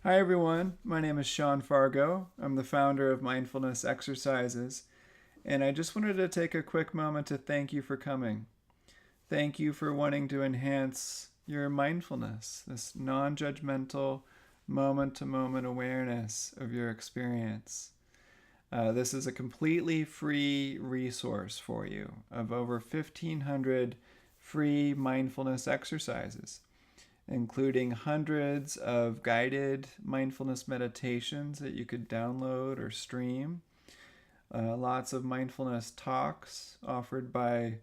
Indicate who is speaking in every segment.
Speaker 1: Hi, everyone. My name is Sean Fargo. I'm the founder of Mindfulness Exercises, and I just wanted to take a quick moment to thank you for coming. Thank you for wanting to enhance your mindfulness, this non judgmental, moment to moment awareness of your experience. This is a completely free resource for you of over 1,500 free mindfulness exercises, including hundreds of guided mindfulness meditations that you could download or stream. Lots of mindfulness talks offered by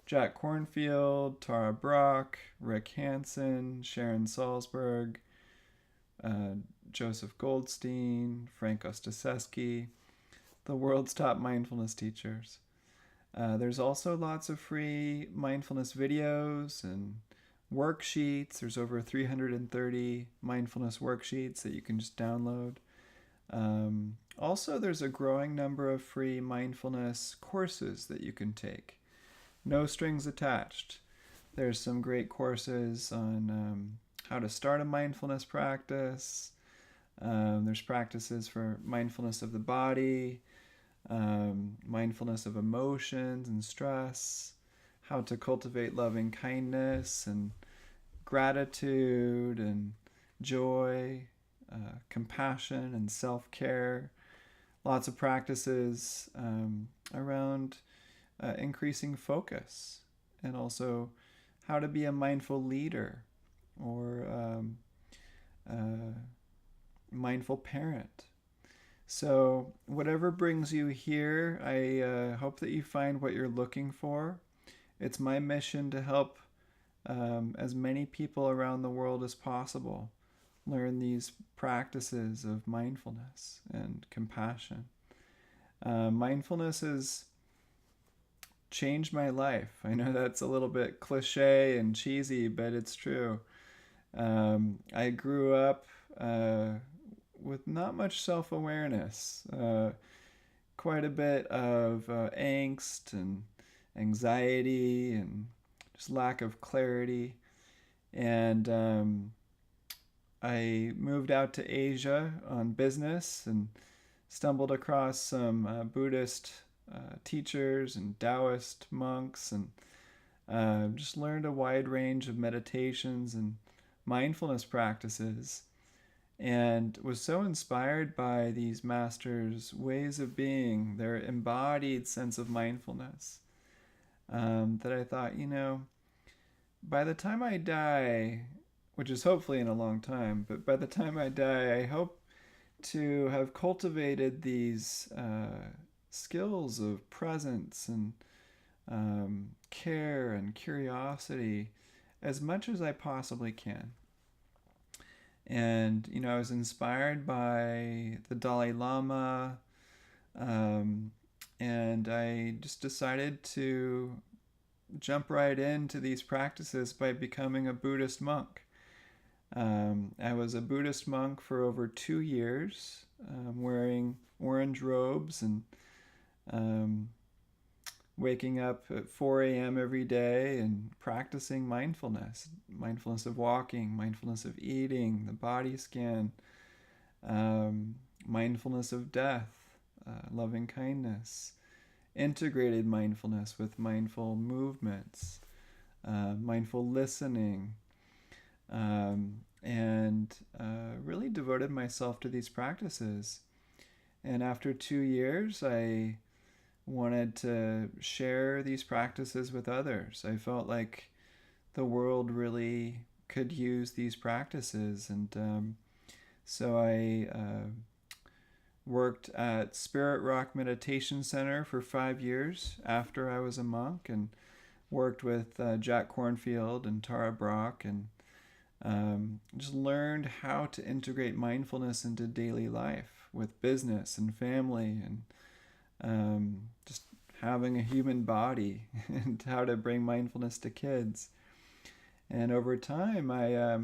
Speaker 1: Jack Kornfield, Tara Brach, Rick Hansen, Sharon Salzberg, uh, Joseph Goldstein, Frank Ostaseski, the world's top mindfulness teachers. There's also lots of free mindfulness videos and worksheets. There's over 330 mindfulness worksheets that you can just download. Also, there's a growing number of free mindfulness courses that you can take. No strings attached. There's some great courses on how to start a mindfulness practice. There's practices for mindfulness of the body, mindfulness of emotions and stress, how to cultivate loving kindness and gratitude and joy, compassion and self care. Lots of practices around increasing focus, and also how to be a mindful leader or mindful parent. So, whatever brings you here, I hope that you find what you're looking for. It's my mission to help as many people around the world as possible learn these practices of mindfulness and compassion. Mindfulness has changed my life. I know that's a little bit cliche and cheesy, but it's true. I grew up with not much self awareness, quite a bit of angst and anxiety and just lack of clarity. And I moved out to Asia on business and stumbled across some Buddhist teachers and Taoist monks, and just learned a wide range of meditations and mindfulness practices, and was so inspired by these masters' ways of being, their embodied sense of mindfulness, that I thought, by the time I die, which is hopefully in a long time, but by the time I die, I hope to have cultivated these skills of presence and care and curiosity as much as I possibly can. And, I was inspired by the Dalai Lama, um, and I just decided to jump right into these practices by becoming a Buddhist monk. I was a Buddhist monk for over 2 years, wearing orange robes and um, waking up at 4 a.m. every day and practicing mindfulness of walking, mindfulness of eating, the body scan, mindfulness of death, loving kindness, integrated mindfulness with mindful movements, mindful listening, and really devoted myself to these practices. And after 2 years, I wanted to share these practices with others. I felt like the world really could use these practices, and so I worked at Spirit Rock Meditation Center for 5 years after I was a monk, and worked with Jack Kornfield and Tara Brach, and just learned how to integrate mindfulness into daily life with business and family, and just having a human body and how to bring mindfulness to kids. And over time, I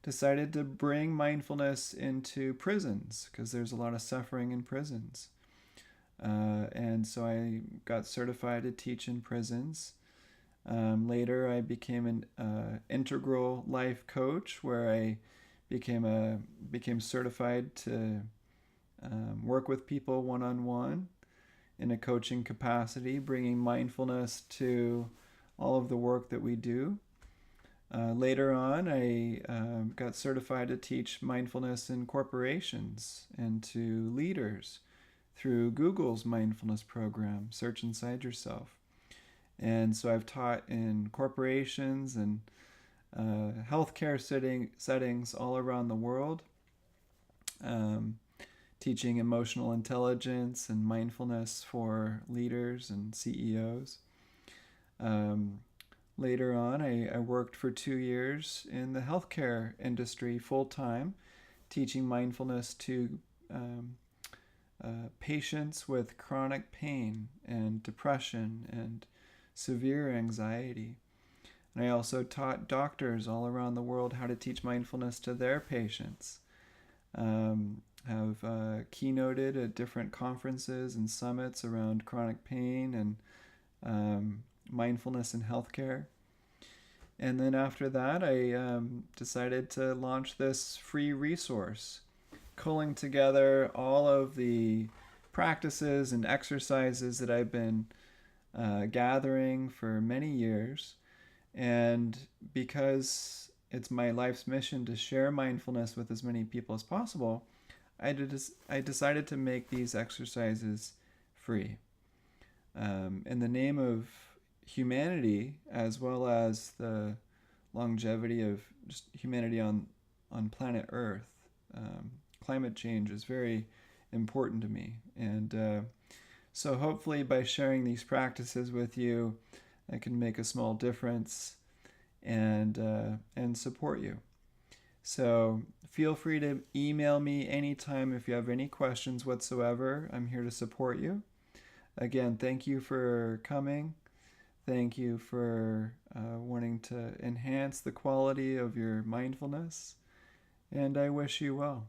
Speaker 1: decided to bring mindfulness into prisons because there's a lot of suffering in prisons. And so I got certified to teach in prisons. Later, I became an integral life coach where I became certified to work with people one-on-one in a coaching capacity, bringing mindfulness to all of the work that we do. Later on, I got certified to teach mindfulness in corporations and to leaders through Google's mindfulness program, Search Inside Yourself. And so I've taught in corporations and healthcare settings all around the world, teaching emotional intelligence and mindfulness for leaders and CEOs. Later on, I worked for 2 years in the healthcare industry full-time, teaching mindfulness to patients with chronic pain and depression and severe anxiety. And I also taught doctors all around the world how to teach mindfulness to their patients. Have keynoted at different conferences and summits around chronic pain and mindfulness in healthcare. And then after that, I decided to launch this free resource, culling together all of the practices and exercises that I've been gathering for many years. And because it's my life's mission to share mindfulness with as many people as possible, I decided to make these exercises free. In the name of humanity, as well as the longevity of just humanity on planet Earth, climate change is very important to me. And so hopefully by sharing these practices with you, I can make a small difference and support you. So feel free to email me anytime if you have any questions whatsoever. I'm here to support you. Again, thank you for coming. Thank you for wanting to enhance the quality of your mindfulness. And I wish you well.